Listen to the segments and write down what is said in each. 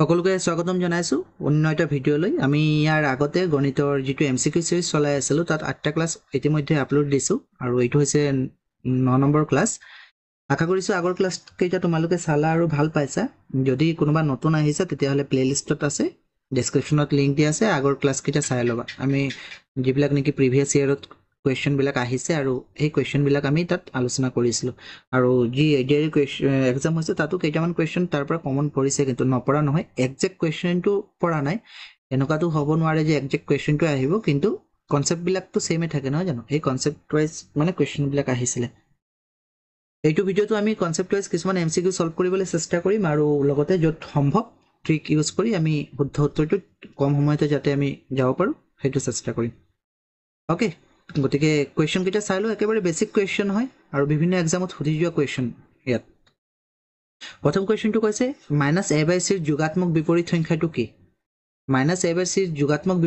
সকলোকে স্বাগতম জনাইছো অন্য এটা ভিডিঅ'লৈ আমি ইয়াৰ আগতে গণিতৰ যেটো এমসিকিউ সিৰিজ চলাই আছিল তাত 8টা ক্লাছ ইতিমধ্যে আপলোড দিছো আৰু এইটো হৈছে 9 নম্বৰ ক্লাছ আশা কৰিছো আগৰ ক্লাছ কেইটা তোমালোকে চালা আৰু ভাল পাইছা যদি কোনোবা নতুন আহিছে তেতিয়া হলে প্লেলিষ্টত আছে ডেসক্ৰিপচনত লিংক দি আছে আগৰ ক্লাছ কেইটা চাই লবা আমি যিবিলাক নেকি প্ৰিভিয়াস ইয়াৰত কোৱেশ্চন বিলাক আহিছে আৰু এই কোৱেশ্চন বিলাক আমি তাত আলোচনা কৰিছিলো আৰু যি এডিআৰ এক্সাম হৈছে তাতো কেইটামান কোৱেশ্চন তাৰ পৰা কমন পৰিছে কিন্তু নপৰা নহয় এক্সাক্ট কোৱেশ্চনটো পৰা নাই এনেকুৱাটো হ'ব নোৱাৰে যে এক্সাক্ট কোৱেশ্চনটো আহিব কিন্তু কনসেপ্ট বিলাকটো সেমে থাকে নহয় জানো এই কনসেপ্ট ওয়াইজ মানে কোৱেশ্চন বিলাক আহিছিলে এইটো ভিডিঅ'টো আমি কনসেপ্ট ওয়াইজ কিছুমান এমসিকিউ সলভ কৰিবলৈ চেষ্টা কৰিম আৰু লগতে যত সম্ভৱ ট্ৰিক ইউজ কৰি আমি শুদ্ধ উত্তৰটো কম সময়তে যাতে আমি যাব পাৰো সেইটো চেষ্টা কৰিম ওকে গতিকে কোৱেশ্চন কেইটা চাই লো একেবাৰে বেসিক কোৱেশ্চন হয় আৰু বিভিন্ন এক্সামত সুধি যোৱা কোৱেশ্চন ইয়াত প্ৰথম কোৱেশ্চনটো কৈছে -a/c ৰ যোগাত্মক বিপৰীত সংখ্যাটো কি -a/c ৰ যোগাত্মক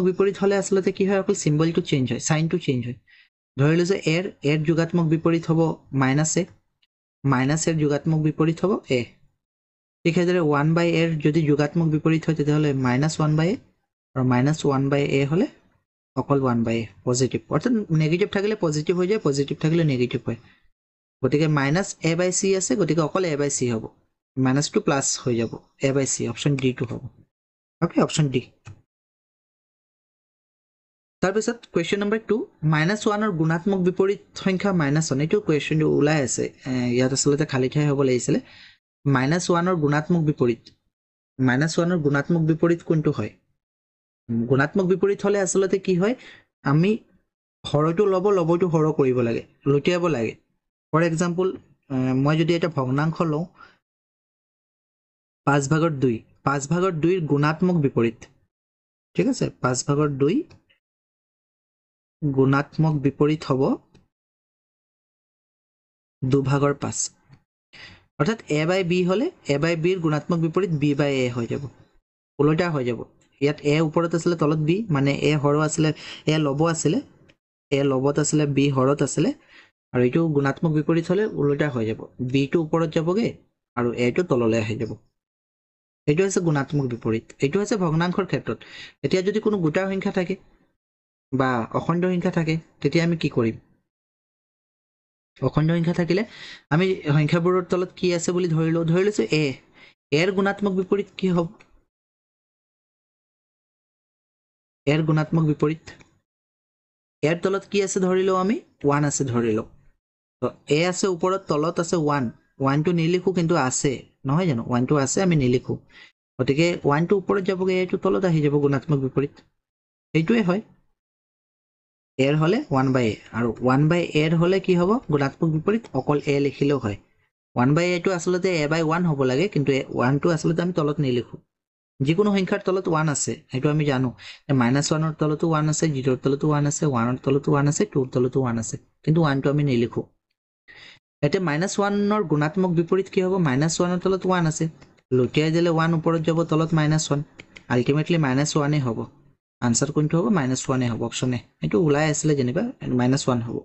বিপৰীত হলে আসলতে কি হয় অকল সিম্বলটো চেঞ্জ হয় সাইনটো চেঞ্জ হয় ধৰিলো যে a এৰ যোগাত্মক বিপৰীত হ'ব -a এৰ যোগাত্মক বিপৰীত হ'ব a ঠিক আছে 1/a এৰ যদি যোগাত্মক বিপৰীত হয় তেতিয়াহলে -1/a আৰু -1/a হলে অকল 1/a পজিটিভ অর্থাৎ নেগেটিভ থাকিলে পজিটিভ হৈ যায় পজিটিভ থাকিলে নেগেটিভ হয় গতিকে -a/c আছে গতিকে অকল a/c হ'ব -2 প্লাস হৈ যাব a/c অপশন ডি টু হ'ব ওকে অপশন ডি তাৰপিছত কোৱেশ্চন নম্বৰ 2 -1 ৰ গুণাত্মক বিপৰীত সংখ্যা -1 এইটো কোৱেশ্চনটো ওলাই আছে ইয়াত আসলতে খালি ঠাই হ'ব লাগিছিল -1 ৰ গুণাত্মক বিপৰীত কোনটো হয় গুণাত্মক বিপৰীত হলে আসলতে কি হয় আমি হৰটো লবটো হৰ কৰিব লাগে লুটিয়াব লাগে ফৰ এক্সাম্পল মই যদি এটা ভগ্নাংশ লওঁ 5/2 5/2 ৰ গুণাত্মক বিপৰীত ঠিক আছে 5/2 গুণাত্মক বিপৰীত হ'ব 2/5 অৰ্থাৎ a/b হলে a/b ৰ গুণাত্মক বিপৰীত b/a হৈ যাব উল্টা হৈ যাব ইয়াত a ওপৰত আছিল তলত b মানে a হৰ আছিল a লব আছিল a লবত আছিল b হৰত আছিল আৰু এইটো গুণাত্মক বিপৰীত হলে উল্টা হৈ যাব b টো ওপৰত যাবগে আৰু a টো তললৈ আহি যাব এইটো হৈছে গুণাত্মক বিপৰীত এইটো হৈছে ভগ্নাংশৰ ক্ষেত্ৰত এতিয়া যদি কোনো গোটা সংখ্যা থাকে বা অখণ্ড সংখ্যা থাকে তেতিয়া আমি কি কৰিম অখণ্ড সংখ্যা থাকিলে আমি সংখ্যাবোৰৰ তলত কি আছে বুলি ধৰিলৈছো a এৰ গুণাত্মক বিপৰীত কি হ'ব এৰ গুণাত্মক বিপৰীত এৰ তলত কি আছে ধৰিলো আমি 1 আছে ধৰিলো তো a আছে ওপৰত তলত আছে 1 টো নিলিখো কিন্তু আছে নহয় জানো 1 টো আছে আমি নিলিখো গতিকে 1 টো ওপৰত যাবগে a টো তলত আহি যাব গুণাত্মক বিপৰীত এইটোৱে হয় এৰ হলে 1/a আৰু 1/a এৰ হলে কি হ'ব গুণাত্মক বিপৰীত অকল a লিখিলেও হয় 1/a টো আসলতে a/1 হ'ব লাগে কিন্তু 1 টো আসলতে আমি তলত নিলিখো যিকোনো সংখ্যাৰ তলত 1 আছে এটো আমি জানো -1 ৰ তলতো 1 আছে 0 ৰ তলতো 1 আছে 1 ৰ তলতো 1 আছে 2 ৰ তলতো 1 আছে কিন্তু 1 টো আমি নিলিখো এতে -1 ৰ গুণাত্মক বিপৰীত কি হ'ব -1 ৰ তলত 1 আছে লুটিয়াই দিলে 1 ওপৰত যাব তলত -1 আলটিমেটলি -1 হ'ব আনসার কোনটো হ'ব -1 হ'ব অপশন এ এটো ওলাই আছিল যেনিবা -1 হ'ব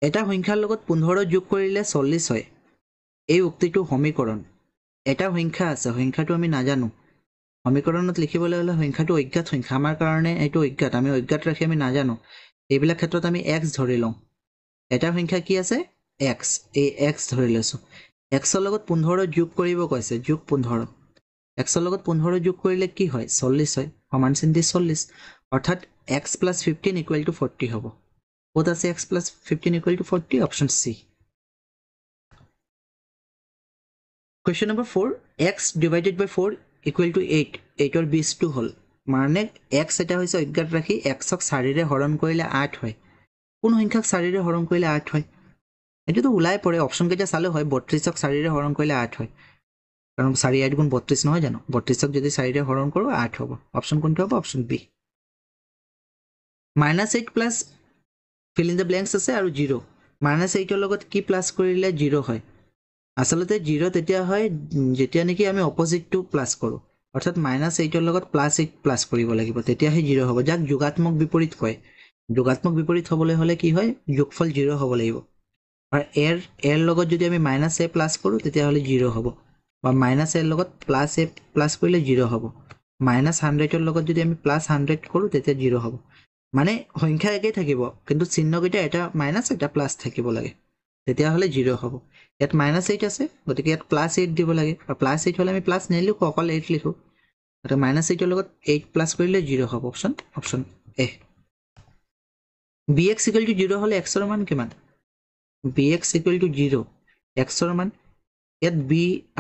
এটা সংখ্যাৰ লগত 15 যোগ কৰিলে 40 হয় এই উক্তিটো সমীকৰণ এটা সংখ্যা আছে সংখ্যাটো আমি নাজানো সমীকৰণত লিখিবলৈ হলে সংখ্যাটো অজ্ঞাত সংখ্যা আমাৰ কাৰণে এটো অজ্ঞাত আমি অজ্ঞাত ৰাখি আমি নাজানো এইবিলাক ক্ষেত্ৰত আমি x ধৰি লওঁ এটা সংখ্যা কি আছে x এই x ধৰি লৈছো x ৰ লগত 15 যোগ কৰিব কৈছে যোগ 15 x ৰ লগত 15 যোগ কৰিলে কি হয় 40 হয় সমান চিন দি 40 অৰ্থাৎ x + 15 = 40 হ'ব ক'ত আছে x + 15 = 40 option C Question number 4 x divided by 4 equal to 8 8 or base 2 হল মানে x এটা হৈছে অজ্ঞাত ৰাখি x ক 4 ৰে হৰণ কৰিলে 8 হয় কোন সংখ্যাক 4 ৰে হৰণ কৰিলে 8 হয় এটো ওলাই পৰে অপশন কেইটা চালে হয় 32 ক 4 ৰে হৰণ কৰিলে 8 হয় কারণ 4 8 গুণ 32 নহয় জানো 32 ক যদি 4 ৰে হৰণ কৰো 8 হ'ব অপশন কোনটো হ'ব option B -8 plus fill in the blanks আছে আৰু 0 -8 ৰ লগত কি প্লাস কৰিলে 0 হয় আসলতে 0 তেতিয়া হয় যেতিয়া নেকি আমি অপোজিট টু প্লাস কৰো অৰ্থাৎ -8 ৰ লগত +8 প্লাস কৰিব লাগিব তেতিয়া হে 0 হ'ব যাক যোগাত্মক বিপৰীত কয় যোগাত্মক বিপৰীত হ'বলৈ হলে কি হয় যোগফল 0 হ'ব লাগিব আৰু এৰ লগত যদি আমি -a প্লাস কৰো তেতিয়া হলে 0 হ'ব বা মাইনাছ এৰ লগত প্লাছ এ প্লাছ কৰিলে 0 হ'ব মাইনাছ 100ৰ লগত যদি আমি প্লাছ 100 কৰোঁ তেতিয়া 0 হ'ব মানে সংখ্যা একেই থাকিব কিন্তু চিহ্নকেইটা এটা মাইনাছ এটা প্লাছ থাকিব লাগে তেতিয়াহ'লে 0 হ'ব ইয়াত -8 আছে গতিকে ইয়াত +8 দিব লাগে আৰু +8 হ'লে আমি প্লাছ নিলিখোঁ অকল 8 লিখোঁ গতিকে -8ৰ লগত 8 প্লাছ কৰিলে 0 হ'ব অপশ্যন এ bx = 0 হ'লে x ৰ মান কিমান bx = 0 x ৰ মান ইয়াত b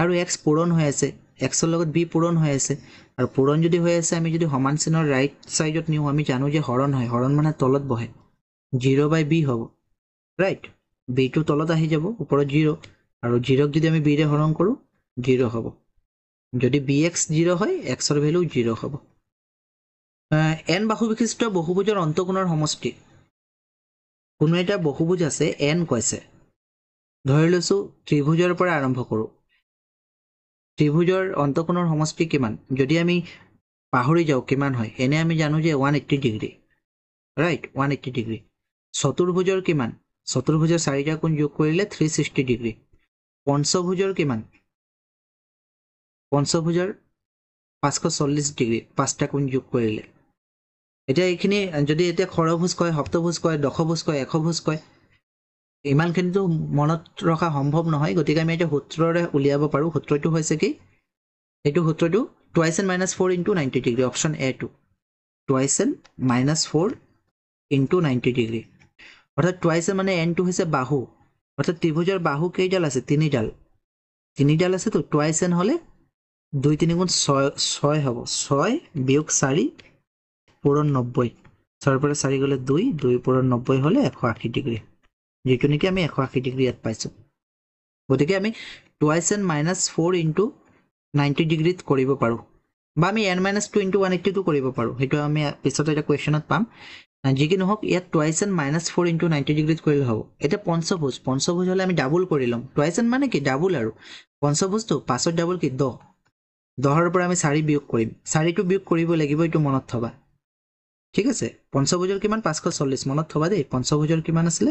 আৰু x পূৰণ হৈ আছে x ৰ লগত b পূৰণ হৈ আছে আৰু পূৰণ যদি হৈ আছে আমি যদি সমান চিনৰ ৰাইট সাইডত নিও আমি জানো যে হৰণ হয় হৰণ মানে তলত বহে 0/b হ'ব ৰাইট b টো তলত আহি যাব ওপৰত 0 আৰু 0 ক যদি আমি b ৰে হৰণ কৰো 0 হ'ব যদি bx 0 হয় x ৰ ভ্যালু 0 হ'ব n বাহু বিশিষ্ট বহুভুজৰ অন্তঃকোণৰ সমষ্টি কোনো এটা বহুভুজ আছে n কৈছে ধৰি লৈছো ত্ৰিভুজৰ পৰা আৰম্ভ কৰো ত্ৰিভুজৰ অন্তঃকোণৰ সমষ্টি কিমান যদি আমি পাহৰি যাও কিমান হয় এনে আমি জানো যে 180 ডিগ্ৰী ৰাইট 180 ডিগ্ৰী চতুৰ্ভুজৰ কিমান চতুৰ্ভুজৰ চাৰিটা কোণ যোগ কৰিলে 360 ডিগ্ৰী পঞ্চভুজৰ কিমান পঞ্চভুজৰ 540 ডিগ্ৰী পাঁচটা কোণ যোগ কৰিলে এতিয়া এইখিনি যদি এতিয়া খৰভুজ কয় সপ্তভুজ কয় দশভুজ কয় একভুজ কয় ইমানখিনিতো মনত ৰখা সম্ভৱ নহয় গতিকে আমি এটা সূত্ৰৰে উলিয়াব পাৰো সূত্ৰটো হৈছে কি এইটো সূত্ৰটো 2n - 4 * 90 degree option A to 2n - 4 * 90 degree অৰ্থাৎ 2n মানে n টো হৈছে বাহু অৰ্থাৎ ত্ৰিভুজৰ বাহু কেইডাল আছে তিনিডাল আছে তো 2n হলে 2 3 গুণ 6 হ'ব 6 বিয়োগ 4 পূৰণ 90 6 পৰা 4 গলে 2 2 পূৰণ 90 হলে 180 ডিগ্ৰী যেটো নেকি আমি 180 ডিগ্ৰী ইয়াত পাইছো গতিকে আমি 2n - 4 * 90 ডিগ্ৰীত কৰিব পাৰো বা আমি n - 2 * 180 টো কৰিব পাৰো হেতু আমি পিছত এটা কোৱেশ্চনত পাম যি কি নহওক ইয়াত 2n - 4 * 90 ডিগ্ৰীত কৰিলে হ'ব এটা পঞ্চভুজ হলে আমি ডাবল কৰি লম 2n মানে কি ডাবল আৰু পঞ্চভুজটো পাছত ডাবল কি 10 10ৰ পৰা আমি 4 বিয়োগ কৰিম 4 টো বিয়োগ কৰিব লাগিব এটো মনত থবা ঠিক আছে পঞ্চভুজৰ কিমান 540 মনত থবা দেই পঞ্চভুজৰ কিমান আছিল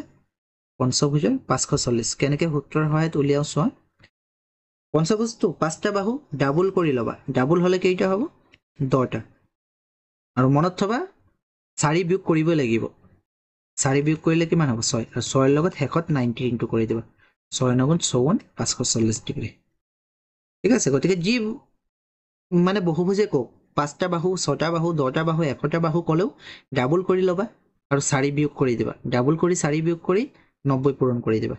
পঞ্চভুজৰ 540 কেনেকৈ সূত্ৰৰ সহায়ত উলিয়াও চোৱা পঞ্চভুজটো পাঁচটা বাহু ডাবল কৰি লবা ডাবল হলে কেইটা হ'ব 10টা আৰু মনত থবা 4 বিয়োগ কৰিব লাগিব 4 বিয়োগ কৰিলে কিমান হ'ব 6 আৰু 6 ৰ লগত হেকত 90 ইনটু কৰি দিবা 6 9 54 540 ডিগ্ৰী ঠিক আছে গতিকে যি মানে বহুভুজে কক পাঁচটা বাহু ছটা বাহু 10টা বাহু 100টা বাহু কলেও ডাবল কৰি লবা আৰু 4 বিয়োগ কৰি দিবা ডাবল কৰি 4 বিয়োগ কৰি 90 পূৰণ কৰি দিবা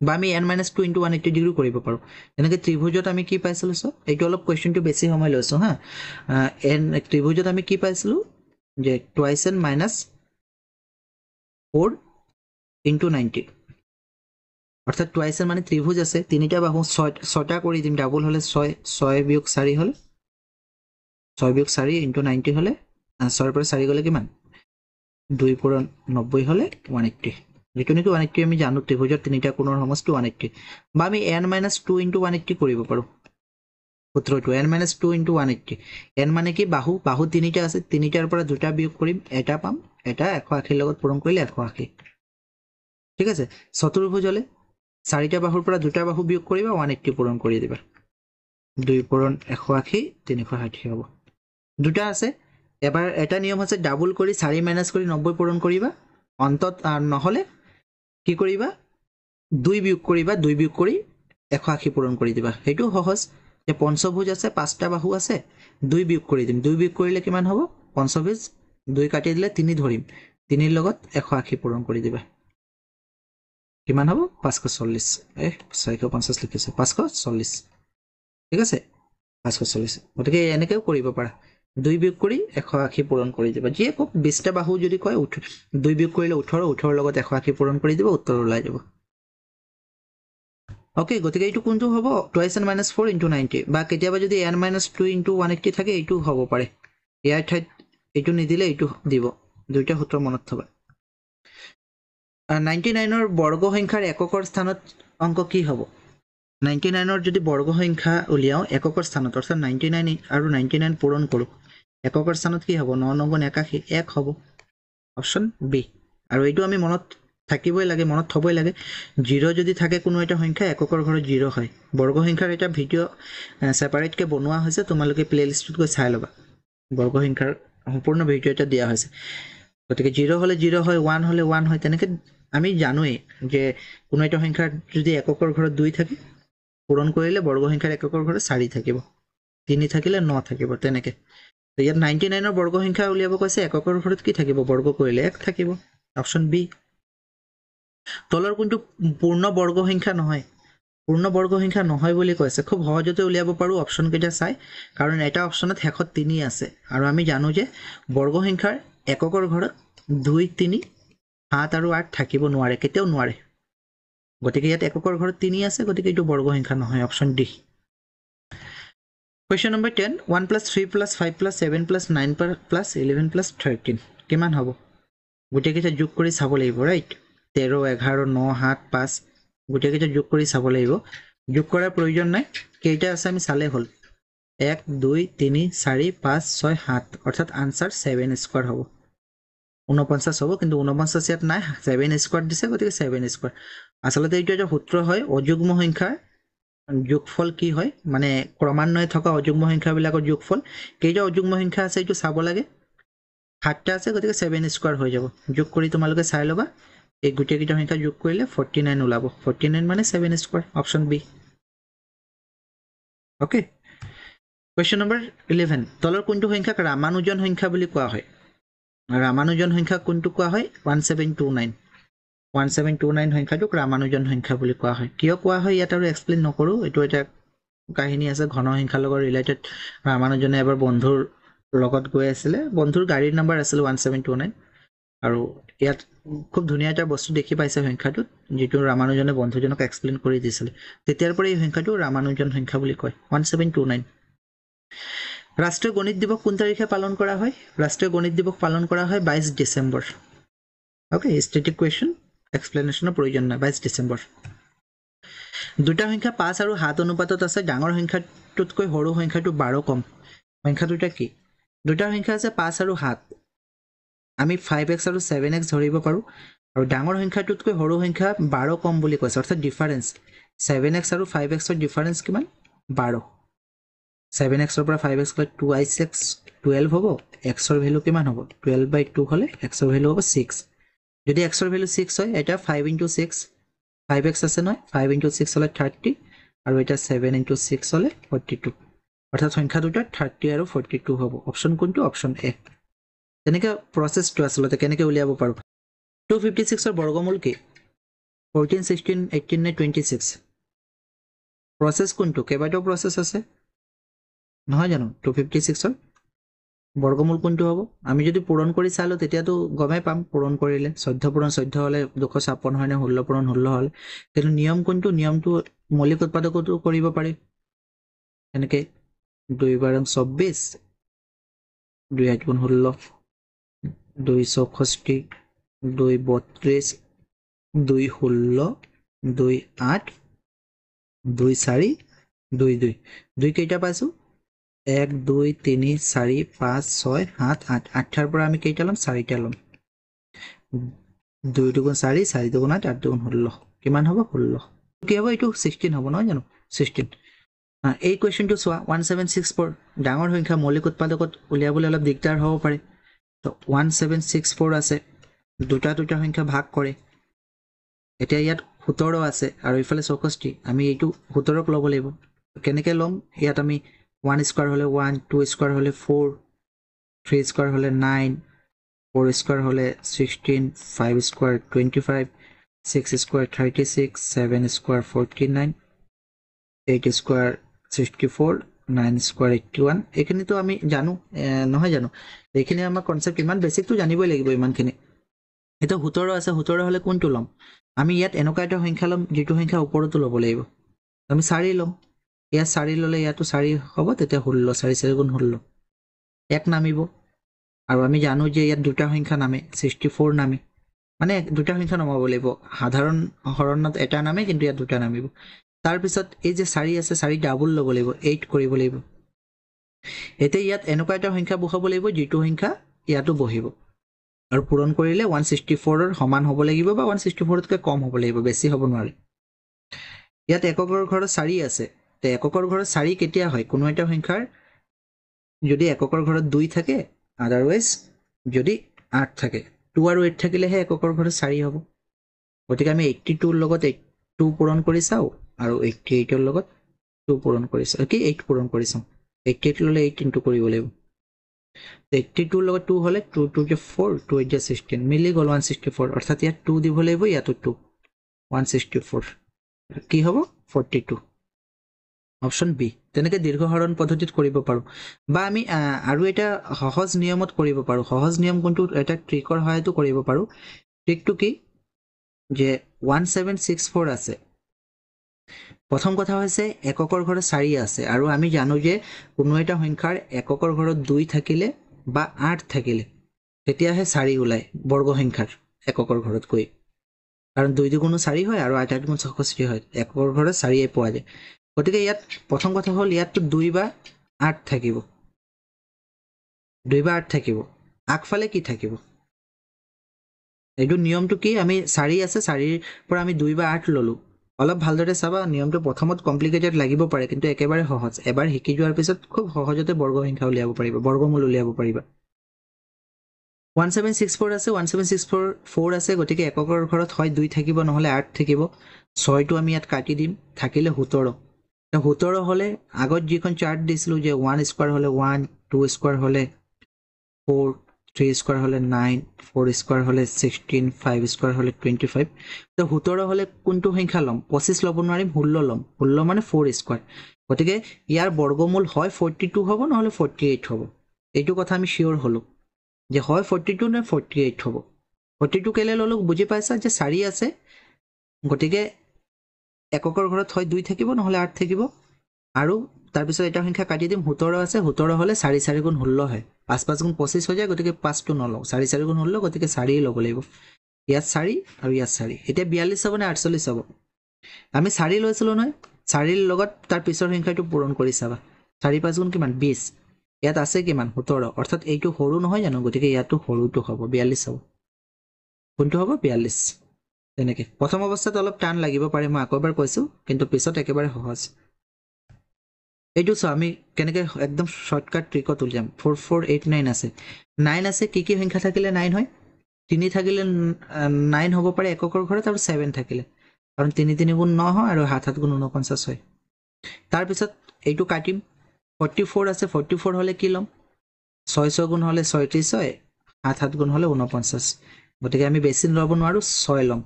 বা আমি n - 2 * 180 ডিগ্ৰী কৰিব পাৰো এনেকৈ ত্ৰিভুজত আমি কি পাইছিলো সো এইটো অলপ কোৱেশ্চনটো বেছি সময় লৈছো হা n ত্ৰিভুজত আমি কি পাইছিলো যে 2n - 4 * 90 অৰ্থাৎ 2n মানে ত্ৰিভুজ আছে তিনিটা বাহু 6টা কৰি দিম ডাবল হলে 6 বিয়োগ 4 হলে 6 বিয়োগ 4 * 90 হলে 6 ৰ পৰা 4 গলে কিমান 2 পূৰণ 90 হলে 180 যেটো নেকি 180 আমি জানো ত্ৰিভুজৰ তিনিটা কোণৰ সমষ্টি 180 বা আমি n - 2 * 180 কৰিব পাৰো সূত্ৰটো n - 2 * 180 n মানে কি বাহু তিনিটা আছে তিনিটাৰ পৰা দুটা বিয়োগ কৰিম এটা পাম এটা 180 লগত পূৰণ কৰিলে 180 ঠিক আছে চতুৰ্ভুজ হলে চাৰিটা বাহুৰ পৰা দুটা বাহু বিয়োগ কৰিবা 180 পূৰণ কৰি দিবা 2 পূৰণ 180 360 হ'ব দুটা আছে এবাৰ এটা নিয়ম আছে ডাবল কৰি 4 মাইনাস কৰি 90 পূৰণ কৰিবা অন্তত নহলে কি কৰিবা 2 বিয়োগ কৰিবা 2 বিয়োগ কৰি 180 পূৰণ কৰি দিবা হেতু সহজ যে পঞ্চভুজ আছে পাঁচটা বাহু আছে 2 বিয়োগ কৰি দিম 2 বিয়োগ কৰিলে কিমান হ'ব পঞ্চভুজ 2 কাটি দিলে 3 ধৰিম 3 ৰ লগত 180 পূৰণ কৰি দিবা কিমান হ'ব 540 650 লিখিছে 540 ঠিক আছে 540 গতিকে এনেকেও কৰিব পাৰা 2 বিয়োগ কৰি 180 পূৰণ কৰি দিবা যিয়ে কক 20টা বাহু যদি কয় 2 বিয়োগ কৰিলে 18 18 লগত 180 পূৰণ কৰি দিবা উত্তৰ ওলাই যাব ওকে গতিকে এইটো কোনটো হ'ব 2n - 4 * 90 বা কেতিয়াবা যদি n - 2 * 180 থাকে এইটো হ'ব পাৰে ইয়াৰ ঠাইত এইটো নিদিলে এইটো দিব দুইটা সূত্ৰ মনত থবা 99 ৰ বৰ্গ সংখ্যাৰ এককৰ স্থানত অংক কি হ'ব 99 ৰ যদি বৰ্গ সংখ্যা উলিয়াও এককৰ স্থানত অৰ্থাৎ 99 আৰু 99 পূৰণ কৰো এককৰ স্থানত কি হ'ব 9 9 81 1 হ'ব অপশ্যন বি আৰু এইটো আমি মনত থাকিবই লাগে, মনত থবই লাগে। 0 যদি থাকে কোনো এটা সংখ্যা এককৰ ঘৰত 0 হয়। বৰ্গ সংখ্যাৰ এটা ভিডিঅ' ছেপাৰেটকৈ বনোৱা হৈছে, তোমালোকে প্লেলিষ্টত গৈ চাই ল'বা। বৰ্গ সংখ্যাৰ সম্পূৰ্ণ ভিডিঅ' এটা দিয়া হৈছে। গতিকে 0 হ'লে 0 হয়, 1 হ'লে 1 হয়। তেনেকৈ আমি জানোৱেই যে কোনো এটা সংখ্যাৰ যদি এককৰ ঘৰত 2 থাকে, পূৰণ কৰিলে বৰ্গ সংখ্যাৰ এককৰ ঘৰত 4 থাকিব, 3 থাকিলে 9 থাকিব। তেনেকৈ ইয়াত 99ৰ বৰ্গ সংখ্যা উলিয়াব কৈছে, এককৰ ঘৰত কি থাকিব? বৰ্গ কৰিলে 1 থাকিব। Option B. তলৰ কোনটো পূৰ্ণ বৰ্গ সংখ্যা নহয়? পূৰ্ণ বৰ্গ সংখ্যা নহয় বুলি কৈছে। খুব সহজতে উলিয়াব পাৰোঁ অপশ্যনকেইটা চাই, কাৰণ এটা অপশ্যনত শেষত 3 আছে, আৰু আমি জানো যে বৰ্গ সংখ্যাৰ এককৰ ঘৰত 2, 3, 7 আৰু 8 থাকিব নোৱাৰে, কেতিয়াও নোৱাৰে। গতিকে ইয়াত এককৰ ঘৰত 3 আছে, গতিকে এইটো বৰ্গ সংখ্যা নহয়। Option D. কুৱেশ্যন নম্বৰ 10, 1 + 3 + 5 + 7 + 9 + 11 + 13 কিমান হ'ব? গোটেইকেইটা যোগ কৰি চাব লাগিব, ৰাইট? 13, 11, 9, 7, 5 গোটেইকেইটা যোগ কৰি চাব লাগিব। যোগ কৰাৰ প্ৰয়োজন নাই, কেইটা আছে আমি চালে হ'ল। 1, 2, 3, 4, 5, 6, 7, অৰ্থাৎ আনচাৰ 7 স্কোৱাৰ হ'ব। 49 হ'ব, কিন্তু 49 ইয়াত নাই, 7 স্কোৱাৰ দিছে, গতিকে 7 স্কোৱাৰ। আচলতে এইটো এটা সূত্ৰ হয়, অযুগ্ম সংখ্যাৰ যোগফল কি হয়, মানে ক্ৰমান্বয়ে থকা অযুগ্ম সংখ্যাবিলাকৰ যোগফল। কেইটা অযুগ্ম সংখ্যা আছে এইটো চাব লাগে। 7টা আছে, গতিকে 7 স্কোৱাৰ হৈ যাব। যোগ কৰি তোমালোকে চাই ল'বা, এই গোটেইকেইটা সংখ্যা যোগ কৰিলে 49 ওলাব। 49 মানে 7 square. Option B. Okay. Question number 11, তলৰ কোনটো সংখ্যাক ৰামানুজন সংখ্যা বুলি কোৱা হয়? ৰামানুজন সংখ্যা কোনটো কোৱা হয়? 1729। 1729 সংখ্যাটোক ৰামানুজন সংখ্যা বুলি কোৱা হয়। কিয় কোৱা হয় ইয়াত আৰু এক্সপ্লেইন নকৰোঁ, এইটো এটা কাহিনী আছে ঘন সংখ্যাৰ লগত ৰিলেটেড। ৰামানুজনে এবাৰ বন্ধুৰ লগত গৈ আছিলে, বন্ধুৰ গাড়ীৰ নম্বৰ আছিলে 1729, আৰু ইয়াত খুব ধুনীয়া এটা বস্তু দেখি পাইছে সংখ্যাটোত, যিটো ৰামানুজনে বন্ধুজনক এক্সপ্লেইন কৰি দিছিলে। তেতিয়াৰ পৰা এই সংখ্যাটো ৰামানুজন সংখ্যা বুলি কয়। 1729। ৰাষ্ট্ৰীয় গণিত দিৱস কোন তাৰিখে পালন কৰা হয়? ৰাষ্ট্ৰীয় গণিত দিৱস পালন কৰা হয় 22 ডিচেম্বৰ। অ'কে, ষ্টেটিক কুৱেশ্যন, এক্সপ্লেনেশ্যনৰ প্ৰয়োজন নাই। 22 ডিচেম্বৰ। দুটা সংখ্যা 5 আৰু 7 অনুপাতত আছে, ডাঙৰ সংখ্যাটোতকৈ সৰু সংখ্যাটো 12 কম। সংখ্যা দুটা কি? দুটা সংখ্যা আছে 5 আৰু 7, আমি 5x আৰু 7x ধৰিব পাৰোঁ, আৰু ডাঙৰ সংখ্যাটোতকৈ সৰু সংখ্যা 12 কম বুলি কৈছে, অৰ্থাৎ ডিফাৰেঞ্চ 7x আৰু 5xৰ ডিফাৰেঞ্চ কিমান? 12। 7xৰ পৰা 5x গ'লে 2x 12 হ'ব, xৰ ভেলু কিমান হ'ব? 12/2 হ'লে xৰ ভেলু হ'ব 6। যদি xৰ ভেলু 6 হয়, এটা 5 × 6, 5x আছে নহয়, 5 × 6 হ'লে 30, আৰু এটা 7 × 6 হ'লে 42, অৰ্থাৎ সংখ্যা দুটা 30 আৰু 42 হ'ব। অপশ্যন কোনটো? Option A. তেনেকৈ প্ৰচেছটো আচলতে কেনেকৈ উলিয়াব পাৰোঁ। 256ৰ বৰ্গমূল কি? 14, 16, 18 নে 26? প্ৰচেছ কোনটো? কেইবাটাও প্ৰচেছ আছে নহয় জানো? 256ৰ বৰ্গমূল কোনটো হ'ব? আমি যদি পূৰণ কৰি চালোঁ তেতিয়াতো গমেই পাম পূৰণ কৰিলে। 14 পূৰণ 14 হ'লে 256 হয়নে? 16 পূৰণ 16 হ'লে। কিন্তু নিয়ম কোনটো? নিয়মটো মৌলিক উৎপাদকতো কৰিব পাৰি। এনেকৈ 2 × 24, 2 × 8 = 16, 2 × 64, 2 × 32, 2 × 16, 2 × 8, 2 × 4, 2 × 2। 2 কেইটা পাইছোঁ? 1, 2, 3, 4, 5, 6, 7, 8। 8টাৰ পৰা আমি কেইটা ল'ম? 4টা ল'ম। 2 × 2 = 4, 4 × 2 = 8, 8 × 2 = 16। কিমান হ'ব? 16। কি হ'ব? এইটো 16 হ'ব নহয় জানো? 16। এই কুৱেশ্যনটো চোৱা, 1764 ডাঙৰ সংখ্যা, মৌলিক উৎপাদকত উলিয়াবলৈ অলপ দিগদাৰ হ'ব পাৰে। তো 1764 আছে, দুটা সংখ্যা ভাগ কৰে। এতিয়া ইয়াত 17 আছে আৰু ইফালে 64, আমি এইটো 17ক ল'ব লাগিব। কেনেকৈ ল'ম? ইয়াত আমি 1 স্কোৱাৰ হ'লে 1, 2 স্কোৱাৰ হ'লে 4, 3 স্কোৱাৰ হ'লে 9, 4 স্কোৱাৰ হ'লে 16, 5 square 25, 6 square 36, 7 square 49, 8 square 64, 9 square 81। এইখিনিতো আমি জানো নহয় জানো? এইখিনি আমাৰ কনচেপ্ট ইমান বেছিকটো জানিবই লাগিব ইমানখিনি। এতিয়া 17 আছে, 17 হ'লে কোনটো ল'ম? আমি ইয়াত এনেকুৱা এটা সংখ্যা ল'ম যিটো সংখ্যা ওপৰতো ল'ব লাগিব। আমি 4 ল'ম, ইয়াত 4 ল'লে ইয়াতো 4 হ'ব, তেতিয়া 16, 4 × 4 = 16। 1 নামিব, আৰু আমি জানো যে ইয়াত দুটা সংখ্যা নামে, 64 নামে, মানে দুটা সংখ্যা নমাব লাগিব। সাধাৰণ হৰণত এটা নামে, কিন্তু ইয়াত দুটা নামিব। তাৰপিছত এই যে 4 আছে, 4 ডাবল ল'ব লাগিব, 8 কৰিব লাগিব। এতিয়া ইয়াত এনেকুৱা এটা সংখ্যা বহাব লাগিব যিটো সংখ্যা ইয়াতো বহিব। আৰু পূৰণ কৰিলে 164 ৰ সমান হ'ব লাগিব বা 164 তকৈ কম হ'ব লাগিব, বেছি হ'ব নোৱাৰে। ইয়াত এককৰ ঘৰত 4 আছে, তে এককৰ ঘৰত 4 কেতিয়া হয়? কোনো এটা সংখ্যাৰ যদি এককৰ ঘৰত 2 থাকে, আদাৰৱাইজ যদি 8 থাকে, 2 আৰু 8 থাকিলেহে এককৰ ঘৰত 4 হ'ব। গতিকে আমি 82 ৰ লগত 2 পূৰণ কৰি চাওঁ আৰু 88 ৰ লগত 2 পূৰণ কৰি চাওঁ, কি 8 পূৰণ কৰি চাওঁ। 88 ল'লে 8 ইনটু কৰিব লাগিব। 82 ৰ লগত 2 হ'লে 2 2 কে 4, 2 8 16, মিলি গ'ল 164। অৰ্থাৎ ইয়াত 2 দিব লাগিব, ইয়াতো 2, 164 কি হ'ব? 42, অপশ্যন বি। তেনেকৈ দীৰ্ঘ হৰণ পদ্ধতিত কৰিব পাৰোঁ। বা আমি আৰু এটা সহজ নিয়মত কৰিব পাৰোঁ। সহজ নিয়ম কোনটো? এটা ট্ৰিকৰ সহায়তো কৰিব পাৰোঁ। ট্ৰিকটো কি যে 1764 আছে। প্ৰথম কথা হৈছে এককৰ ঘৰত 4 আছে আৰু আমি জানো যে কোনো এটা সংখ্যাৰ এককৰ ঘৰত 2 থাকিলে বা 8 থাকিলে তেতিয়াহে 4 ওলায় বৰ্গ সংখ্যাৰ এককৰ ঘৰত গৈ, কাৰণ 2 দুগুণ 4 হয় আৰু 8 দুগুণ 64 হয়, এককৰ ঘৰত 4 পোৱা যায়। গতিকে ইয়াত প্ৰথম কথা হ'ল ইয়াততো 2 বা 8 থাকিব, 2 বা 8 থাকিব। আগফালে কি থাকিব? এইটো নিয়মটো কি? আমি 4 আছে, 4ৰ পৰা আমি 2 বা 8 ল'লোঁ। অলপ ভালদৰে চাবা, নিয়মটো প্ৰথমত কমপ্লিকেটেড লাগিব পাৰে, কিন্তু একেবাৰে সহজ। এবাৰ শিকি যোৱাৰ পিছত খুব সহজতে বৰ্গ সংখ্যা উলিয়াব পাৰিবা, বৰ্গমূল উলিয়াব পাৰিবা। 1764 আছে, 1764 আছে, গতিকে এককৰ ঘৰত হয় 2 থাকিব নহ'লে 8 থাকিব। 6টো আমি ইয়াত কাটি দিম, থাকিলে 17। 17 হ'লে আগত যিখন চাৰ্ট দিছিলোঁ যে 1 স্কোৱাৰ হ'লে 1, 2 স্কোৱাৰ হ'লে 4, 3 স্কোৱাৰ হ'লে 9, 4 স্কোৱাৰ হ'লে 16, 5 স্কোৱাৰ হ'লে 25। তো 17 হ'লে কোনটো সংখ্যা ল'ম? 25 ল'ব নোৱাৰিম, 16 ল'ম। 16 মানে 4 স্কোৱাৰ। গতিকে ইয়াৰ বৰ্গমূল হয় 42 হ'ব নহ'লে 48 হ'ব। এইটো কথা আমি চিয়'ৰ হ'লোঁ যে হয় 42 নে 48 হ'ব। 42 কেলৈ ল'লোঁ বুজি পাইছা? যে 4 আছে, গতিকে এককৰ ঘৰত হয় 2 থাকিব নহ'লে 8 থাকিব। আৰু তাৰপিছত এটা সংখ্যা কাটি দিম, 17 আছে, 17 হ'লে 4 4 গুণ 16 হয়, 5 5 গুণ 25 হৈ যায়, গতিকে 5টো নলওঁ, 4 4 গুণ 16, গতিকে 4 ল'ব লাগিব। ইয়াত 4 আৰু ইয়াত 4। এতিয়া 42 হ'ব নে 48 হ'ব? আমি 4 লৈছিলোঁ নহয়, 4ৰ লগত তাৰ পিছৰ সংখ্যাটো পূৰণ কৰি চাবা। 4 5 গুণ কিমান? 20। ইয়াত আছে কিমান? 17, অৰ্থাৎ এইটো সৰু নহয় জানো, গতিকে ইয়াতো সৰুটো হ'ব, 42 হ'ব। কোনটো হ'ব? 42। তেনেকৈ প্ৰথম অৱস্থাত অলপ টান লাগিব পাৰে, মই আকৌ এবাৰ কৈছোঁ, কিন্তু পিছত একেবাৰে সহজ। এইটো চোৱা, আমি কেনেকৈ একদম শ্বৰ্টকাট ট্ৰিকত উলিয়াম। 4 4 8 9 আছে, 9 আছে, কি কি সংখ্যা থাকিলে 9 হয়? 3 থাকিলে 9 হ'ব পাৰে এককৰ ঘৰত, আৰু 7 থাকিলে, কাৰণ 3 3 গুণ 9 হয় আৰু 7 7 গুণ 49 হয়। তাৰপিছত এইটো কাটিম, 44 আছে, 44 হ'লে কি ল'ম? 6 6 গুণ হ'লে 36 হয়, 7 7 গুণ হ'লে 49, গতিকে আমি বেছি ল'ব নোৱাৰোঁ, 6 ল'ম।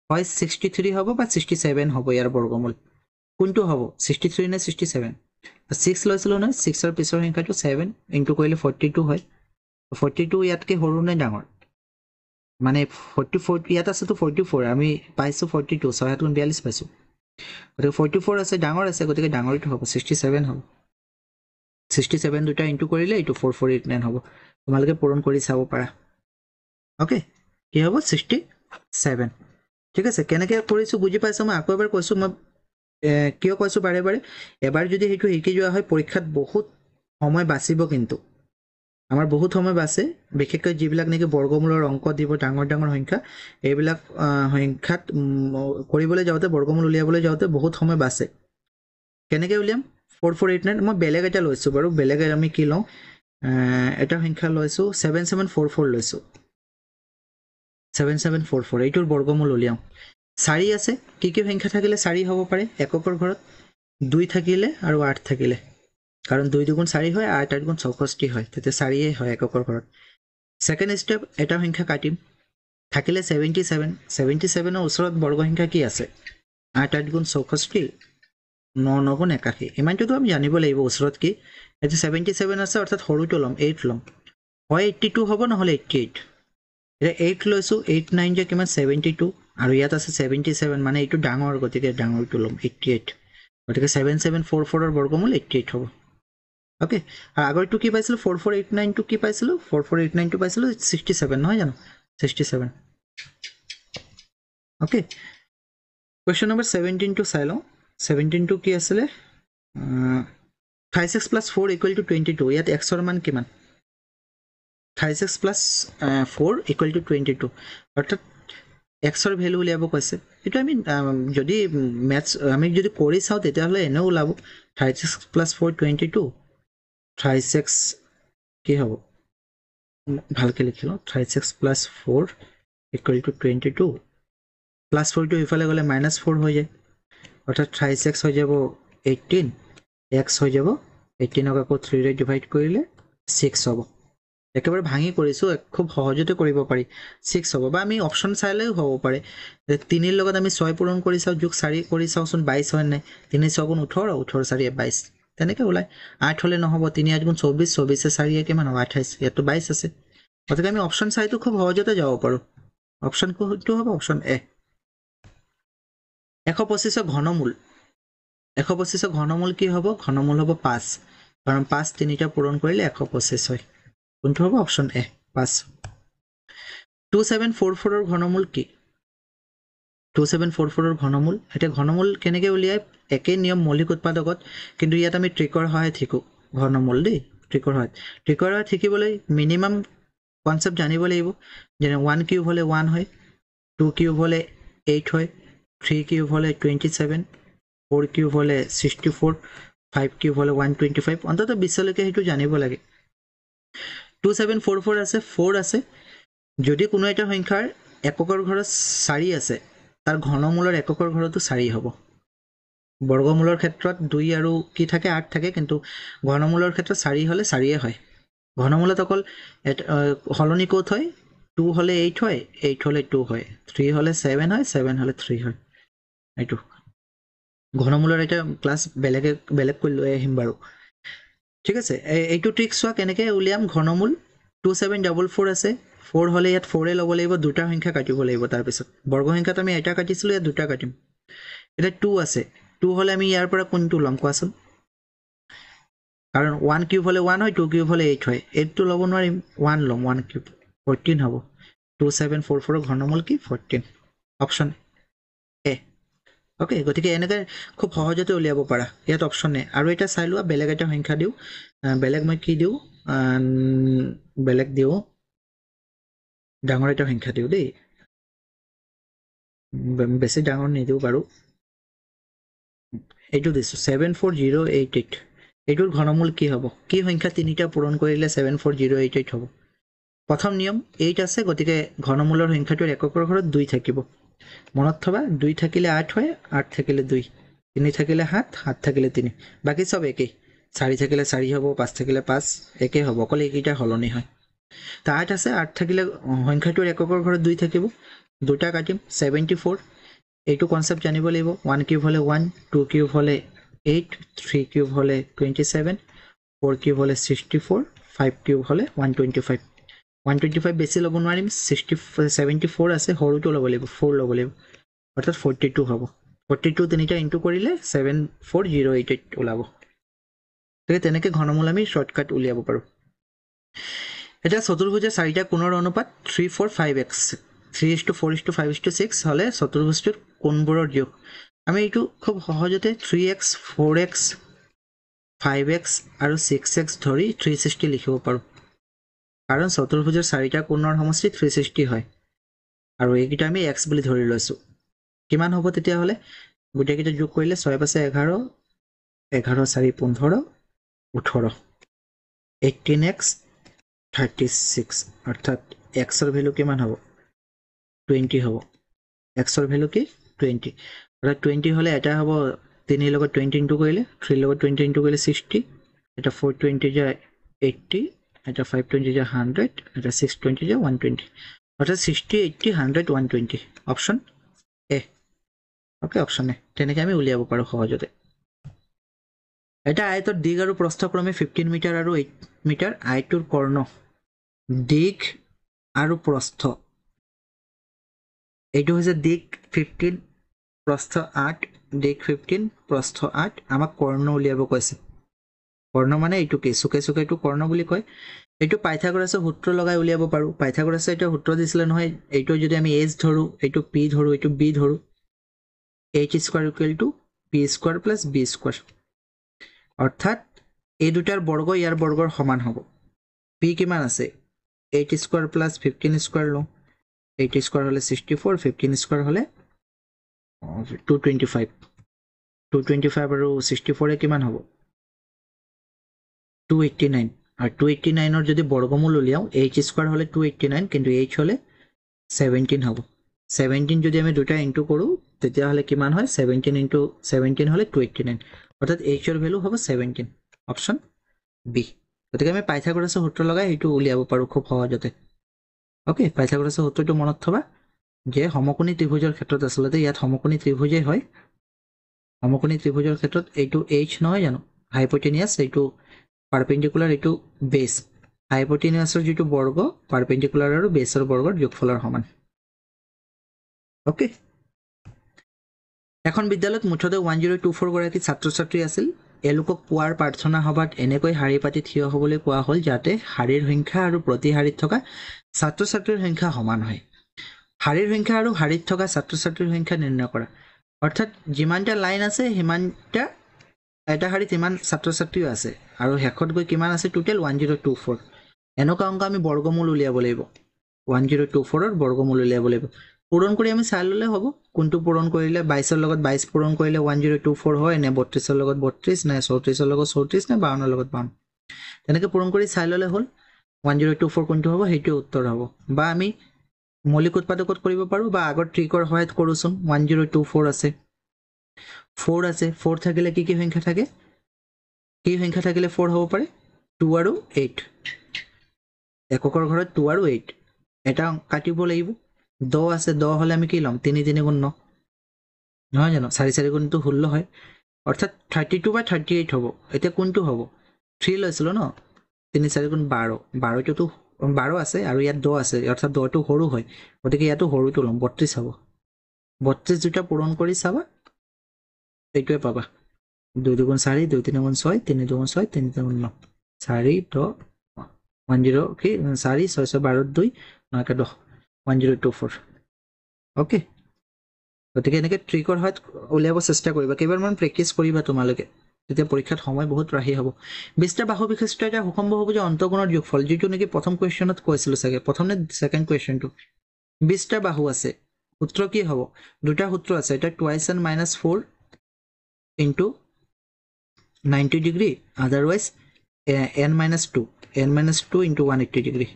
হয় 63 হ'ব বা 67 হ'ব ইয়াৰ বৰ্গমূল। কোনটো হ'ব? 63 নে 67? 6 লৈছিলোঁ নহয়, 6ৰ পিছৰ সংখ্যাটো 7 ইনটু কৰিলে 42 হয়। 42 ইয়াতকৈ সৰু নে ডাঙৰ? মানে 44 ইয়াত আছেতো 44, আমি পাইছোঁ 42, 6 7 গুণ 42 পাইছোঁ, গতিকে 44 আছে, ডাঙৰ আছে, গতিকে ডাঙৰটো হ'ব, 67 হ'ব। 67 দুটা ইনটু কৰিলে এইটো 4489 হ'ব। তোমালোকে পূৰণ কৰি চাব পাৰা। অ'কে, কি হ'ব? 67। ঠিক আছে, কেনেকৈ কৰিছোঁ বুজি পাইছোঁ? মই আকৌ এবাৰ কৈছোঁ, মই কিয় কৈছোঁ বাৰে বাৰে, এবাৰ যদি সেইটো শিকি যোৱা হয় পৰীক্ষাত বহুত সময় বাচিব, কিন্তু আমাৰ বহুত সময় বাচে, বিশেষকৈ যিবিলাক নেকি বৰ্গমূলৰ অংক দিব, ডাঙৰ ডাঙৰ সংখ্যা, এইবিলাক সংখ্যাত কৰিবলৈ যাওঁতে, বৰ্গমূল উলিয়াবলৈ যাওঁতে বহুত সময় বাচে। কেনেকৈ উলিয়াম? 4489, মই বেলেগ এটা লৈছোঁ বাৰু, বেলেগ আমি কি লওঁ, এটা সংখ্যা লৈছোঁ 7744 লৈছোঁ, 7744, এইটোৰ বৰ্গমূল উলিয়াওঁ। 4 আছে, কি কি সংখ্যা থাকিলে 4 হ'ব পাৰে এককৰ ঘৰত? 2 থাকিলে আৰু 8 থাকিলে, কাৰণ 2 2 গুণ 4 হয়, 8 8 গুণ 64 হয়, তেতিয়া 4 হয় এককৰ ঘৰত। ছেকেণ্ড ষ্টেপ, এটা সংখ্যা কাটিম, থাকিলে 77, 77ৰ ওচৰত বৰ্গ সংখ্যা কি আছে? 8 8 গুণ 64, 9 9 গুণ 81, ইমানটোতো আমি জানিব লাগিব ওচৰত কি। এতিয়া 77 আছে, অৰ্থাৎ সৰুটো ল'ম, 8 ল'ম, হয় 82 হ'ব নহ'লে 88। এতিয়া 8 লৈছোঁ, 8 9 যে কিমান? 72, আৰু ইয়াত আছে 77, মানে এইটো ডাঙৰ, গতিকে ডাঙৰটো ল'ম, 88, গতিকে 7744ৰ বৰ্গমূল 88 হ'ব। অ'কে, আৰু আগৰটো কি পাইছিলোঁ? 4489টো কি পাইছিলোঁ? 4489টো পাইছিলোঁ 67, নহয় জানো? 67। অ'কে, কুৱেশ্যন নম্বৰ 17টো চাই লওঁ। 17টো কি আছিলে? 5x + 4 = 22, ইয়াত xৰ মান কিমান? 36 প্লাছ 4 ইকুৱেল টু 22 অৰ্থাৎ এক্সৰ ভেলু উলিয়াব কৈছে এইটো আমি যদি মেথছ আমি যদি কৰি চাওঁ তেতিয়াহ'লে এনেও ওলাব 36 প্লাছ 4 22 36 কি হ'ব ভালকে লিখিলোঁ 36 প্লাছ 4 ইকুৱেল টু 22 প্লাছ 4টো ইফালে গ'লে মাইনাছ 4 হৈ যায় অৰ্থাৎ 36 হৈ যাব 18 এক্স হৈ যাব 18ক আকৌ 3ৰে ডিভাইড কৰিলে 6 হ'ব একেবাৰে ভাঙি কৰিছোঁ খুব সহজতে কৰিব পাৰি 6 হ'ব বা আমি অপশ্যন চাইলেও হ'ব পাৰে 3ৰ লগত আমি 6 পূৰণ কৰি চাওঁ যোগ 4 কৰি চাওঁচোন 22 হয় নাই 3 6 গুণ 18 18 4 22 তেনেকৈ ওলায় 8 হ'লে নহ'ব 3 8 গুণ 24 24 4 কিমান হ'ব 28 ইয়াতো 22 আছে গতিকে আমি অপশ্যন চাইটো খুব সহজতে যাব পাৰোঁ অপশ্যন কোনটো হ'ব অপশ্যন এ 125 ঘনমূল 125 ঘনমূল কি হ'ব ঘনমূল হ'ব 5 কাৰণ 5 3টা পূৰণ কৰিলে 125 হয় কোনটো হ'ব অপশ্যন এ 5 2744 ৰ ঘনমূল কি 2744 ৰ ঘনমূল এটা ঘনমূল কেনেকৈ উলিয়াই একে নিয়ম মৌলিক উৎপাদকত কিন্তু ইয়াত আমি ট্ৰিকৰ সহায়ত শিকো ঘনমূল দেই ট্ৰিকৰ সহায়ত শিকিবলৈ মিনিমাম কনসেপ্ট জানিব লাগিব যেনে 1 কিউব হলে 1 হয় 2 কিউব হলে 8 হয় 3 কিউব হলে 27 4 কিউব হলে 64 5 কিউব হলে 125 অন্তত 20 লৈকে হেতু জানিব লাগে 2744 আছে 4 আছে যদি কোনো এটা সংখ্যাৰ এককৰ ঘৰত 4 আছে তাৰ ঘনমূলৰ এককৰ ঘৰতো 4 হ'ব বৰ্গমূলৰ ক্ষেত্ৰত 2 আৰু কি থাকে 8 থাকে কিন্তু ঘনমূলৰ ক্ষেত্ৰত 4 হলে 4 হয় ঘনমূলত অকল হলনি কোত হয় 2 হলে 8 হয় 8 হলে 2 হয় 3 হলে 7 হয় 7 হলে 3 হয় এইটো ঘনমূলৰ এটা ক্লাছ বেলেগ কৰি লৈ আহিম বাৰু ঠিক আছে এইটো ট্ৰিক চোৱা কেনেকৈ উলিয়াম ঘনমূল 2744 আছে 4 হলে ইয়াত 4 ল'ব লাগিব দুটা সংখ্যা কাটিব লাগিব তাৰপিছত বৰ্গ সংখ্যাত আমি এটা কাটিছিলো ইয়াত দুটা কাটিম এটা 2 আছে 2 হলে আমি ইয়াৰ পৰা কোনটো লম কোৱাচোন কাৰণ 1 কিউব হলে 1 হয় 2 কিউব হলে 8 হয় 8 টো ল'ব নোৱাৰিম 1 ল'ম 1 কিউব 14 হ'ব 2744 ৰ ঘনমূল কি 14 অপশ্যন এ ওকে গতিকে এনেকৈ খুব সহজতে উলিয়াব পাৰা ইয়াত অপশ্যন এ আৰু এটা চাই লোৱা বেলেগ এটা সংখ্যা দিওঁ বেলেগ মই কি দিওঁ বেলেগ দিওঁ ডাঙৰ এটা সংখ্যা দিওঁ দেই বেছি ডাঙৰ নিদিওঁ বাৰু এইটো দিছোঁ 74088 এইটোৰ ঘনমূল কি হ'ব কি সংখ্যা তিনিটা পূৰণ কৰিলে 74088 হ'ব প্ৰথম নিয়ম 8 আছে গতিকে ঘনমূলৰ সংখ্যাটোৰ এককৰ ঘৰত 2 থাকিব মনত থবা 2 থাকিলে 8 হয় 8 থাকিলে 2 3 থাকিলে 7 7 থাকিলে 3 বাকি সব একেই 4 থাকিলে 4 হ'ব 5 থাকিলে 5 একেই হ'ব অকল এইকেইটা হলনি হয় তা 8 আছে 8 থাকিলে সংখ্যাটোৰ এককৰ ঘৰত 2 থাকিব দুটা কাটিম 74 এইটো কনসেপ্ট জানিব লাগিব 1 কিউব হলে 1 2 কিউব হলে 8 3 কিউব হলে 27 4 কিউব হলে 64 5 কিউব হলে 125 125 বেছি ল'ব নোৱাৰিম 74 আছে সৰুটো ল'ব লাগিব 4 ল'ব লাগিব অৰ্থাৎ 42 হ'ব 42 তিনিটা ইনটু কৰিলে 74088 ওলাব তেনেকৈ ঘনমূল আমি শৰ্টকাট উলিয়াব পাৰোঁ এটা চতুৰ্ভুজৰ চাৰিটা কোণৰ অনুপাত 345x 3:4:5:6 হলে চতুৰ্ভুজটোৰ কোণবোৰৰ যোগ আমি এইটো খুব সহজতে 3x 4x 5x আৰু 6x ধৰি 360 লিখিব পাৰোঁ কাৰণ চতুৰ্ভুজৰ চাৰিটা কোণৰ সমষ্টি 360 হয় আৰু এইকেইটা আমি x বুলি ধৰি লৈছোঁ কিমান হ'ব তেতিয়াহ'লে গোটেইকেইটা যোগ কৰিলে 6 + 11 11 4 15 18 18x 36 অৰ্থাৎ x ৰ ভ্যালু কিমান হ'ব 20 হ'ব x ৰ ভ্যালু কি 20 অৰ্থাৎ 20 হলে এটা হ'ব 3 লগত 20 ইনটু কৰিলে 3 লগত 20 ইনটু কৰিলে 60 এটা 420 যায় 80 এটা 520 যায় 100 এটা 620 যায় 120 অৰ্থাৎ 60 80 100 120 option A okay option A তেনেকৈ আমি উলিয়াব পাৰোঁ সহজতে এটা আয়তৰ দিগ আৰু প্ৰস্থ ক্ৰমে 15 মিটাৰ আৰু 8 মিটাৰ আয়টোৰ কৰ্ণ দিগ আৰু প্ৰস্থ এইটো হৈছে দিগ 15 প্ৰস্থ 8 দিগ 15 প্ৰস্থ 8 আমাক কৰ্ণ উলিয়াব কৈছে কৰ্ণ মানে এইটো কি চুকে চুকে এইটো কৰ্ণ বুলি কয় এইটো পাইথাগোৰাছৰ সূত্ৰ লগাই উলিয়াব পাৰোঁ পাইথাগোৰাছে এটা সূত্ৰ দিছিলে নহয় এইটো যদি আমি h ধৰোঁ এইটো p ধৰোঁ এইটো b ধৰোঁ h² = p² + b² অৰ্থাৎ এই দুটাৰ বৰ্গ ইয়াৰ বৰ্গৰ সমান হ'ব p কিমান আছে 8 স্কোয়ার প্লাস 15 স্কোয়ার লো 8 স্কোয়ার হলে 64 15 স্কোয়ার হলে 225 225 আৰু 64 কিমান হ'ব 289 আৰু 289 ৰ যদি বৰ্গমূল উলিয়াও h স্কোয়াৰ হলে 289 কিন্তু h হলে 17 হ'ব 17 যদি আমি দুটা ইনটু কৰো তেতিয়া হলে কিমান হয় 17 ইনটু 17 হলে 289 অৰ্থাৎ h ৰ ভ্যালু হ'ব 17 অপচন বি গতিকে আমি পাইথাগোৰাছৰ সূত্ৰ লগাই এইটো উলিয়াব পাৰো খুব সহজতে ওকে পাইথাগোৰাছৰ সূত্ৰটো মনত থবা যে সমকোণী ত্ৰিভুজৰ ক্ষেত্ৰত আসলতে ইয়াত সমকোণী ত্ৰিভুজই হয় সমকোণী ত্ৰিভুজৰ ক্ষেত্ৰত এইটো h নহয় জানো হাইপোটেনিয়াছ এইটো পাৰপেন্ডিকুলাৰ এইটো বেস হাইপোটেনিয়াছৰ যেটো বৰ্গ পাৰপেন্ডিকুলাৰ আৰু বেসৰ বৰ্গৰ যোগফলৰ সমান ওকে এখন বিদ্যালয়ত মুঠতে 1024 গৰাকী ছাত্ৰ ছাত্ৰী আছিল এলোকক পুৱাৰ প্ৰাৰ্থনা সভাত এনেকৈ হাৰি পাতি থিয় হ'বলৈ কোৱা হ'ল যাতে হাৰিৰ সংখ্যা আৰু প্ৰতি হাৰিত থকা ছাত্ৰ ছাত্ৰীৰ সংখ্যা সমান হয় হাৰিৰ সংখ্যা আৰু হাৰিত থকা ছাত্ৰ ছাত্ৰীৰ সংখ্যা নিৰ্ণয় কৰা অৰ্থাৎ যিমানটা লাইন আছে সিমানটা এটা হাৰিত ইমান ছাত্ৰ ছাত্ৰীও আছে আৰু হেকত গৈ কিমান আছে টোটাল 1024 এনেকুৱা অংক আমি বৰ্গমূল উলিয়াব লাগিব 1024 ৰ বৰ্গমূল উলিয়াব লাগিব পূৰণ কৰি আমি চাই ললে হ'ব কোনটো পূৰণ কৰিলে 22 ৰ লগত 22 পূৰণ কৰিলে 1024 হয় নে 32 ৰ লগত 32 নে 34 ৰ লগত 34 নে 52 ৰ লগত 52 তেনেকৈ পূৰণ কৰি চাই ললে হ'ল 1024 কোনটো হ'ব হেইটো উত্তৰ হ'ব বা আমি মৌলিক উৎপাদকত কৰিব পাৰো বা আগৰ ট্ৰিকৰ সহায়ত কৰোচোন 1024 আছে 4 আছে 4 থাকিলে কি কি সংখ্যা থাকে কি সংখ্যা থাকিলে 4 হ'ব পাৰে 2 আৰু 8 এককৰ ঘৰত 2 আৰু 8 এটা কাটিব লাগিব 10 আছে 10 হলে আমি কি লম 3 3 গুণ 9 নহয় জানো 4 4 গুণ তো 16 হয় অৰ্থাৎ 32 বা 38 হ'ব এটা কোনটো হ'ব 3 লৈছিল ন 3 4 গুণ 12 12 তো 12 আছে আৰু ইয়াত 10 আছে অৰ্থাৎ 10 টো সৰু হয় গতিকে ইয়াতো সৰুটো লম 32 হ'ব 32 দুটা পূৰণ কৰি চাবা এইটোৱে পাবা 2 গুণ 4 2 3 গুণ 6 3 গুণ 6 3 গুণ 9 4 10 10 কি 4 6 6 12 2 9 10 1024 ওকে গতিকে এনেকৈ ট্ৰিকৰ সহায়ত উলিয়াব চেষ্টা কৰিবা কেইবাৰমান প্ৰেক্টিছ কৰিবা তোমালোকে তেতিয়া পৰীক্ষাত সময় বহুত ৰাহি হ'ব 20টা বাহু বিশিষ্ট এটা সুষম বহুভুজ অন্তঃকোণৰ যোগফল যেটো নেকি প্ৰথম কোৱেশ্চনত কৈছিল চাগে প্ৰথম নে সেকেন্ড কোৱেশ্চনটো 20টা বাহু আছে সূত্ৰ কি হ'ব দুটা সূত্ৰ আছে এটা twice n -4 into 90 degree otherwise n-2 into 180 degree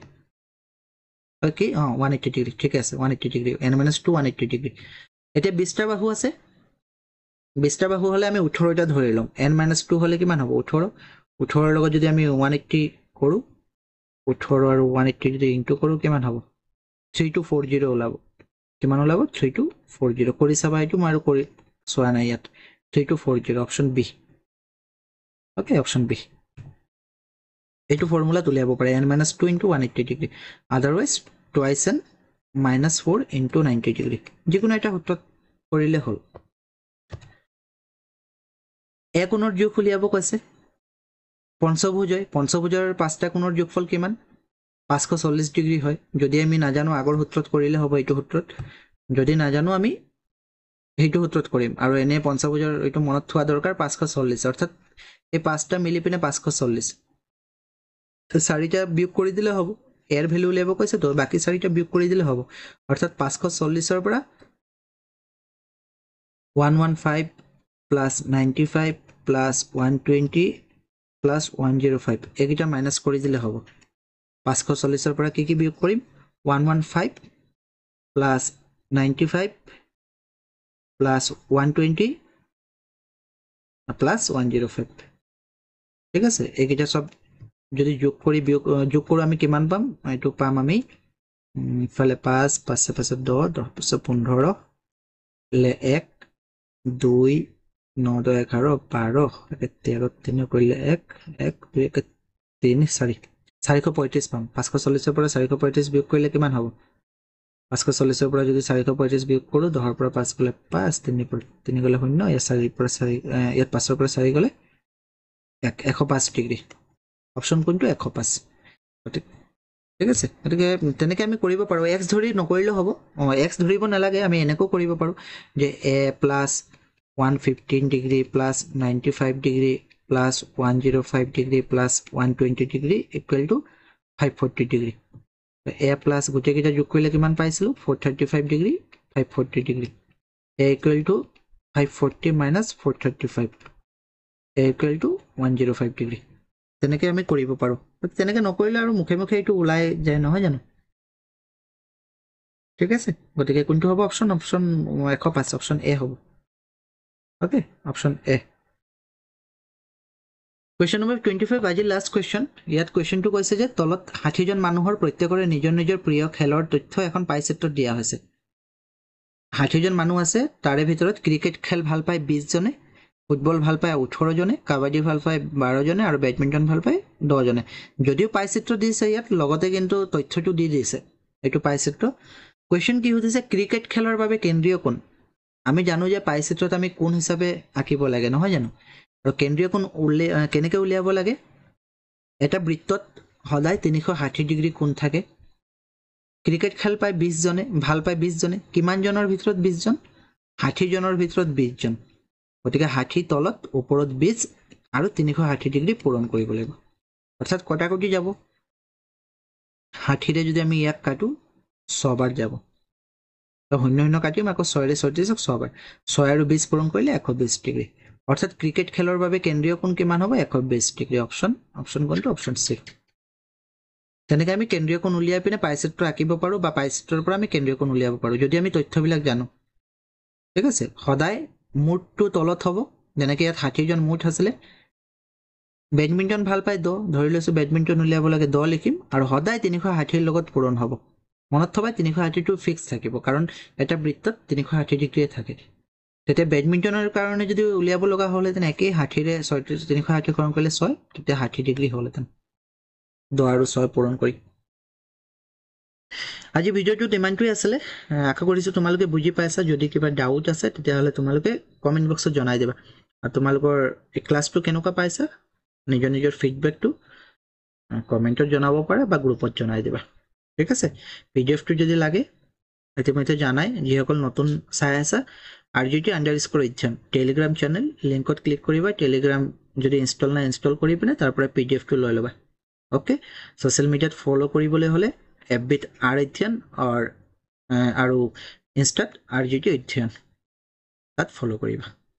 okay 180 degree ঠিক আছে 180 ডিগ্ৰী n-2 180 ডিগ্ৰী এতিয়া 20টা বাহু আছে 20টা বাহু হলে আমি 18টা ধৰি লম n-2 হলে কিমান হ'ব 18 18 ৰ লগত যদি আমি 180 কৰো 18 আৰু 180 যদি ইনটু কৰো কিমান হ'ব 3240 ওলাব কিমান ওলাব 3240 কৰি চাবা এইটো মই আৰু কৰি সোৱা নাই ইয়াত 3240 option B okay option B এইটো ফৰ্মুলা উলিয়াব পাৰে n-2 into 180 degree otherwise twice n -4 into 90 degree যিকোনো এটা সূত্ৰত কৰিলে হ'ল এক কোণৰ যোগ উলিয়াব কৈছে পঞ্চভুজৰ পাঁচটা কোণৰ যোগফল কিমান 540 ডিগ্ৰী হয় যদি আমি নাজানো আগৰ সূত্ৰত কৰিলে হ'ব এইটো সূত্ৰত যদি নাজানো আমি এইটো সূত্ৰত কৰিম আৰু এনে পঞ্চভুজৰ এইটো মনত থোৱা দৰকাৰ 540 অৰ্থাৎ এই পাঁচটা মিলি পিনে 540 তো চাৰিটা বিয়োগ কৰি দিলে হ'ব এৰ ভ্যালু উলিয়াব কৈছে তো বাকি চাৰিটা বিয়োগ কৰি দিলে হ'ব অৰ্থাৎ 540 ৰ পৰা 115 প্লাস 95 প্লাস 120 প্লাস 105 এইটা মাইনাস কৰি দিলে হ'ব 540 ৰ পৰা কি বিয়োগ কৰিম 115 প্লাস 95 প্লাস 120 প্লাস 105 ঠিক আছে এইটা সব যদি যোগ কৰি যোগ কৰো আমি কিমান পাম এইটো পাম আমি ফলে 5 5 5 10 10 15 লে 1 2 9 10 11 12 13 3 কৰিলে 1 1 2 1 3 4 435 পাম 540 ৰ পৰা 435 বিয়োগ কৰিলে কিমান হ'ব 540 ৰ পৰা যদি 435 বিয়োগ কৰো 10 ৰ পৰা 5 গলে 5 3 গলে 0 या 4 ৰ পৰা 4 ইয়াত 5 ৰ পৰা 4 গলে 105 ডিগ্ৰী অপচন কোনটো 105 ঠিক আছে গতিকে তেনেকৈ আমি কৰিব পাৰো x ধৰি নকৰিলে হ'ব x ধৰিব নালাগে আমি এনেকৈ কৰিব পাৰো যে a plus 115 degree plus 95 degree plus 105 degree plus 120 degree equal to 540 degree a plus গোটেইকেইটা যোগ কৰিলে কিমান পাইছিলোঁ 435 degree 540 degree a equal to 540 minus 435 a equal to 105 degree তেনেকৈ আমি কৰিব পাৰোঁ তেনেকৈ নকৰিলে আৰু মুখে মুখে এইটো ওলাই যায় নহয় জানো ঠিক আছে গতিকে কোনটো হ'ব অপশ্যন 105 অপশ্যন এ হ'ব okay option A Question number 25 আজি লাষ্ট কোৱেশ্চন ইয়াত কোৱেশ্চনটো কৈছে যে তলত 60 জন মানুহৰ প্ৰত্যেকৰে নিজৰ নিজৰ প্ৰিয় খেলৰ তথ্য এখন পাই চেটত দিয়া হৈছে 60 জন মানুহ আছে তাৰে ভিতৰত ক্ৰিকেট খেল ভাল পায় 20 জনে ফুটবল ভাল পায় 18 জনে কাবাডী ভাল পায় 12 জনে আৰু বেডমিণ্টন ভাল পায় 10 জনে যদিও পাই চেটটো দিছে ইয়াত লগতে কিন্তু তথ্যটো দি দিছে এইটো পাই চেটটো কোৱেশ্চন কি হৈছে ক্ৰিকেট খেলৰ বাবে কেন্দ্ৰীয় কোণ আমি জানো যে পাই চেটত আমি কোণ হিচাপে আঁকিব লাগে নহয় জানো আৰু কেন্দ্ৰীয় কোণ কেনেকৈ উলিয়াব লাগে এটা বৃত্তত সদায় 360 ডিগ্ৰী কোণ থাকে ক্ৰিকেট খেল পায় 20 জনে ভাল পায় 20 জনে কিমান জনৰ ভিতৰত 20 জন 60 জনৰ ভিতৰত 20 জন গতিকে 60 তলত ওপৰত 20 আৰু 360 ডিগ্ৰী পূৰণ কৰিব লাগিব অৰ্থাৎ কটাকটি যাব 60 ৰে যদি আমি ইয়াক কাটো 6 বাৰ যাব তো শূন্য শূন্য কাটিম আকৌ 6 ৰে 36 6 বাৰ 6 আৰু 20 পূৰণ কৰিলে 120 ডিগ্ৰী অৰ্থাৎ ক্ৰিকেট খেলৰ বাবে কেন্দ্ৰীয় কোণ কিমান হ'ব 120 ডিগ্ৰী অপশ্যন কোনটো অপশ্যন সি তেনেকৈ আমি কেন্দ্ৰীয় কোণ উলিয়াই পিনে পাইচেটটো আঁকিব পাৰোঁ বা পাইচেটৰ পৰা আমি কেন্দ্ৰীয় কোণ উলিয়াব পাৰোঁ যদি আমি তথ্যবিলাক জানো ঠিক আছে সদায় মুঠটো তলত হ'ব যেনেকৈ ইয়াত 60 জন মুঠ আছিলে বেডমিণ্টন ভাল পায় 10 ধৰি লৈছোঁ বেডমিণ্টন উলিয়াব লাগে 10 লিখিম আৰু সদায় 360 লগত পূৰণ হ'ব মনত থবা 360টো ফিক্স থাকিব কাৰণ এটা বৃত্তত 360 ডিগ্ৰীয়ে থাকে তেতিয়া বেডমিণ্টনৰ কাৰণে যদি উলিয়াব লগা হ'লেহেঁতেন একেই 60 ৰে 360 পূৰণ কৰিলে 6 তেতিয়া 60 ডিগ্ৰী হ'লহেঁতেন 10 আৰু 6 পূৰণ কৰি আজি ভিডিঅ'টোত ইমানটোৱে আছিলে আশা কৰিছোঁ তোমালোকে বুজি পাইছা যদি কিবা ডাউট আছে তেতিয়াহ'লে তোমালোকে কমেণ্ট বক্সত জনাই দিবা আৰু তোমালোকৰ এই ক্লাছটো কেনেকুৱা পাইছা নিজৰ নিজৰ ফিডবেকটো কমেণ্টত জনাব পাৰা বা গ্ৰুপত জনাই দিবা ঠিক আছে পিডিএফটো যদি লাগে ইতিমধ্যে জানাই যিসকল নতুন চাই আছা RGT_exam টেলিগ্ৰাম চেনেল লিংকত ক্লিক কৰিবা টেলিগ্ৰাম যদি ইনষ্টল নাই ইনষ্টল কৰি পিনে তাৰ পৰা পিডিএফটো লৈ ল'বা ওকে ছ'চিয়েল মিডিয়াত ফ'ল' কৰিবলৈ হ'লে FBত R_Adhyan আৰু ইনষ্টাত RGT_Adhyan তাত ফ'ল' কৰিবা